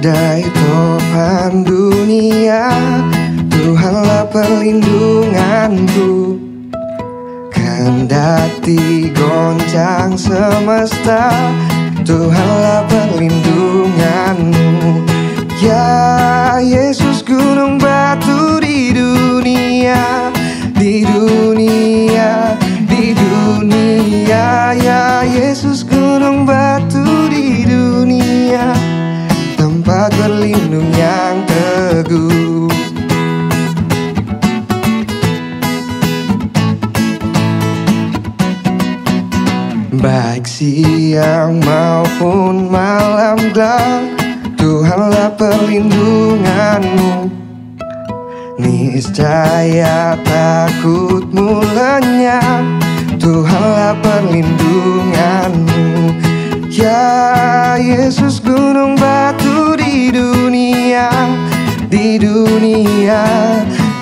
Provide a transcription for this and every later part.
badai topan dunia, Tuhanlah perlindunganku. Kendati goncang semesta, Tuhanlah perlindunganmu. Ya Yesus, gunung batu di dunia, di dunia, di dunia. Ya Yesus, gunung batu di dunia, tempat berlindung yang teguh. Baik siang maupun malam gelap, Tuhanlah perlindunganmu. Niscaya takutmu lenyap, Tuhanlah perlindunganmu. Ya Yesus, gunung batu di dunia, di dunia,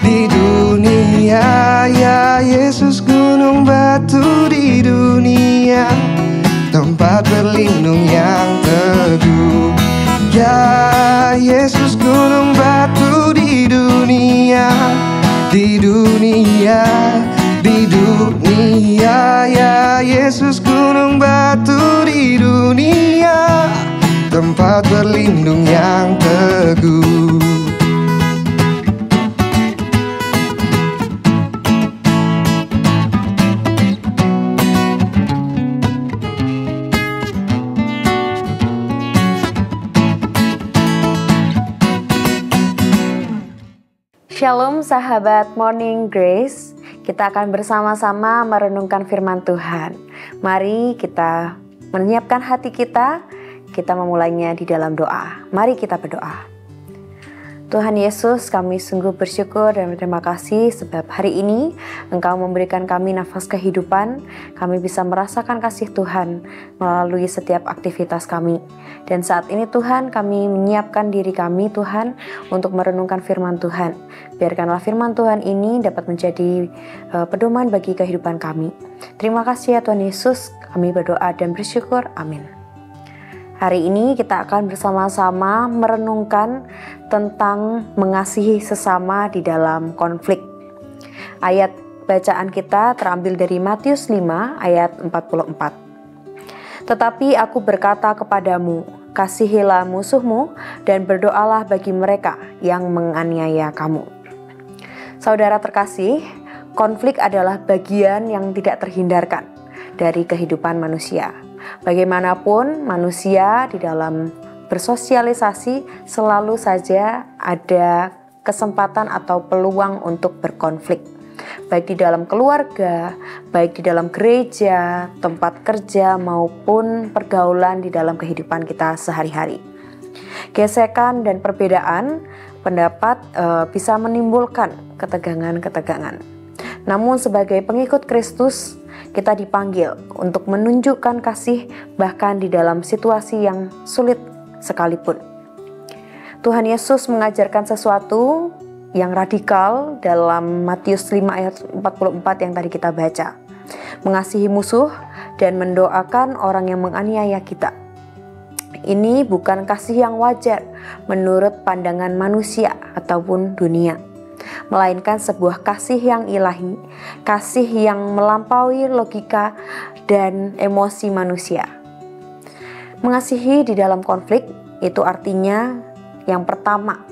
di dunia. Ya Yesus, gunung batu di dunia, tempat berlindung yang teguh. Ya Yesus, gunung batu di dunia, di dunia, di dunia. Ya Yesus, gunung batu di dunia, tempat berlindung yang teguh. Shalom sahabat Morning Grace, kita akan bersama-sama merenungkan firman Tuhan. Mari kita menyiapkan hati kita memulainya di dalam doa. Mari kita berdoa. Tuhan Yesus, kami sungguh bersyukur dan berterima kasih sebab hari ini Engkau memberikan kami nafas kehidupan. Kami bisa merasakan kasih Tuhan melalui setiap aktivitas kami. Dan saat ini Tuhan, kami menyiapkan diri kami Tuhan untuk merenungkan firman Tuhan. Biarkanlah firman Tuhan ini dapat menjadi pedoman bagi kehidupan kami. Terima kasih ya Tuhan Yesus, kami berdoa dan bersyukur. Amin. Hari ini kita akan bersama-sama merenungkan tentang mengasihi sesama di dalam konflik. Ayat bacaan kita terambil dari Matius 5 ayat 44. Tetapi aku berkata kepadamu, kasihilah musuhmu dan berdoalah bagi mereka yang menganiaya kamu. Saudara terkasih, konflik adalah bagian yang tidak terhindarkan dari kehidupan manusia. Bagaimanapun manusia di dalam bersosialisasi selalu saja ada kesempatan atau peluang untuk berkonflik. Baik di dalam keluarga, baik di dalam gereja, tempat kerja maupun pergaulan di dalam kehidupan kita sehari-hari. Gesekan dan perbedaan pendapat bisa menimbulkan ketegangan-ketegangan. Namun sebagai pengikut Kristus, kita dipanggil untuk menunjukkan kasih bahkan di dalam situasi yang sulit sekalipun. Tuhan Yesus mengajarkan sesuatu yang radikal dalam Matius 5 ayat 44 yang tadi kita baca. Mengasihi musuh dan mendoakan orang yang menganiaya kita. Ini bukan kasih yang wajar menurut pandangan manusia ataupun dunia, melainkan sebuah kasih yang ilahi, kasih yang melampaui logika dan emosi manusia. Mengasihi di dalam konflik itu artinya yang pertama,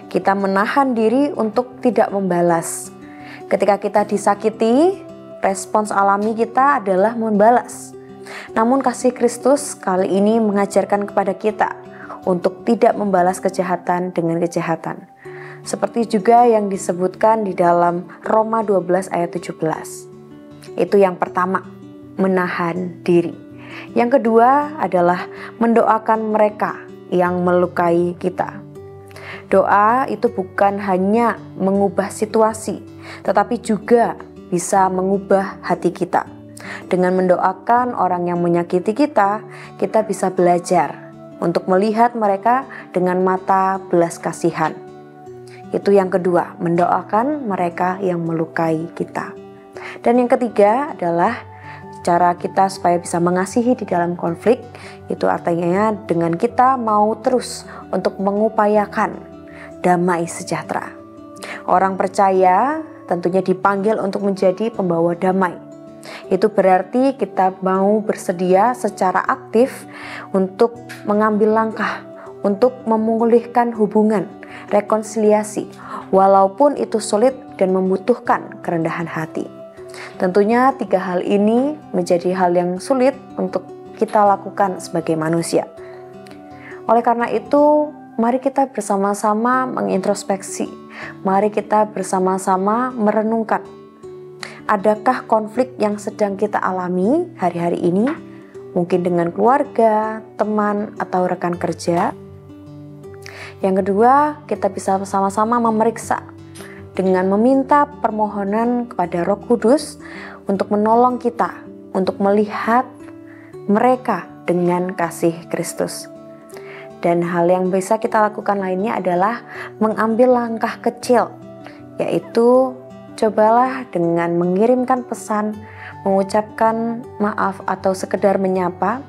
kita menahan diri untuk tidak membalas. Ketika kita disakiti, respons alami kita adalah membalas. Namun kasih Kristus kali ini mengajarkan kepada kita untuk tidak membalas kejahatan dengan kejahatan. Seperti juga yang disebutkan di dalam Roma 12 ayat 17. Itu yang pertama, menahan diri. Yang kedua adalah mendoakan mereka yang melukai kita. Doa itu bukan hanya mengubah situasi, tetapi juga bisa mengubah hati kita. Dengan mendoakan orang yang menyakiti kita, kita bisa belajar untuk melihat mereka dengan mata belas kasihan. Itu yang kedua, mendoakan mereka yang melukai kita. Dan yang ketiga adalah cara kita supaya bisa mengasihi di dalam konflik, itu artinya dengan kita mau terus untuk mengupayakan damai sejahtera. Orang percaya tentunya dipanggil untuk menjadi pembawa damai. Itu berarti kita mau bersedia secara aktif untuk mengambil langkah, untuk memulihkan hubungan, rekonsiliasi, walaupun itu sulit dan membutuhkan kerendahan hati. Tentunya 3 hal ini menjadi hal yang sulit untuk kita lakukan sebagai manusia. Oleh karena itu, mari kita bersama-sama mengintrospeksi. Mari kita bersama-sama merenungkan. Adakah konflik yang sedang kita alami hari-hari ini? Mungkin dengan keluarga, teman, atau rekan kerja. Yang kedua, kita bisa bersama-sama memeriksa dengan meminta permohonan kepada Roh Kudus untuk menolong kita, untuk melihat mereka dengan kasih Kristus. Dan hal yang bisa kita lakukan lainnya adalah mengambil langkah kecil, yaitu cobalah dengan mengirimkan pesan, mengucapkan maaf atau sekedar menyapa,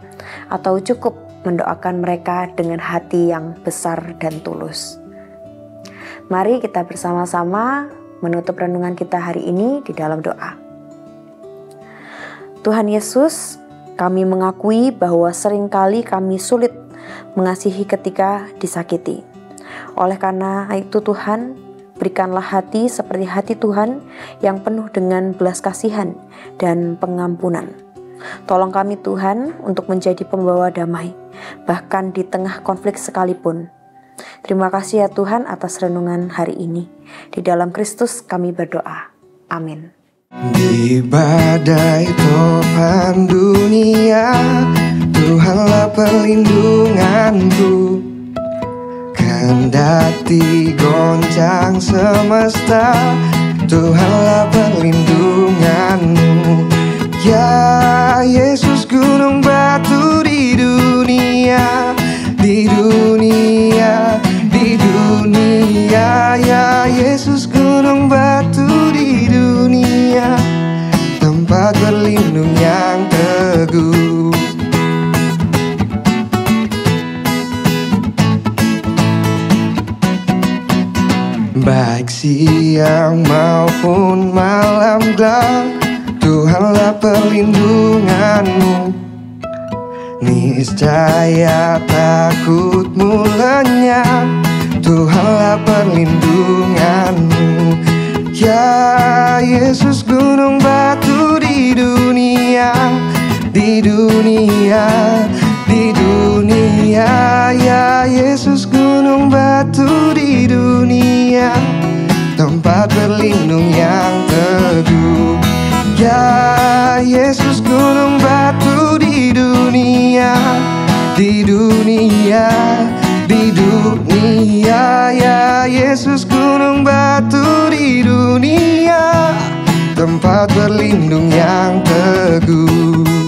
atau cukup mendoakan mereka dengan hati yang besar dan tulus. Mari kita bersama-sama menutup renungan kita hari ini di dalam doa. Tuhan Yesus, kami mengakui bahwa seringkali kami sulit mengasihi ketika disakiti. Oleh karena itu Tuhan, berikanlah hati seperti hati Tuhan yang penuh dengan belas kasihan dan pengampunan. Tolong kami Tuhan untuk menjadi pembawa damai, bahkan di tengah konflik sekalipun. Terima kasih ya Tuhan atas renungan hari ini. Di dalam Kristus kami berdoa. Amin. Di badai topan dunia, Tuhanlah perlindunganku. Kendati goncang semesta, Tuhanlah perlindunganmu. Ya Yesus gunung batu di dunia, di dunia, di dunia. Ya Yesus gunung batu di dunia, tempat berlindung yang teguh. Baik siang maupun malam gelap, Tuhanlah perlindunganmu. Niscaya takutmu lenyap, Tuhanlah perlindunganmu. Ya Yesus gunung batu di dunia, di dunia, di dunia. Ya Yesus gunung batu di dunia, tempat berlindung yang teguh. Ya Yesus gunung batu di dunia, di dunia, di dunia. Ya Yesus gunung batu di dunia, tempat berlindung yang teguh.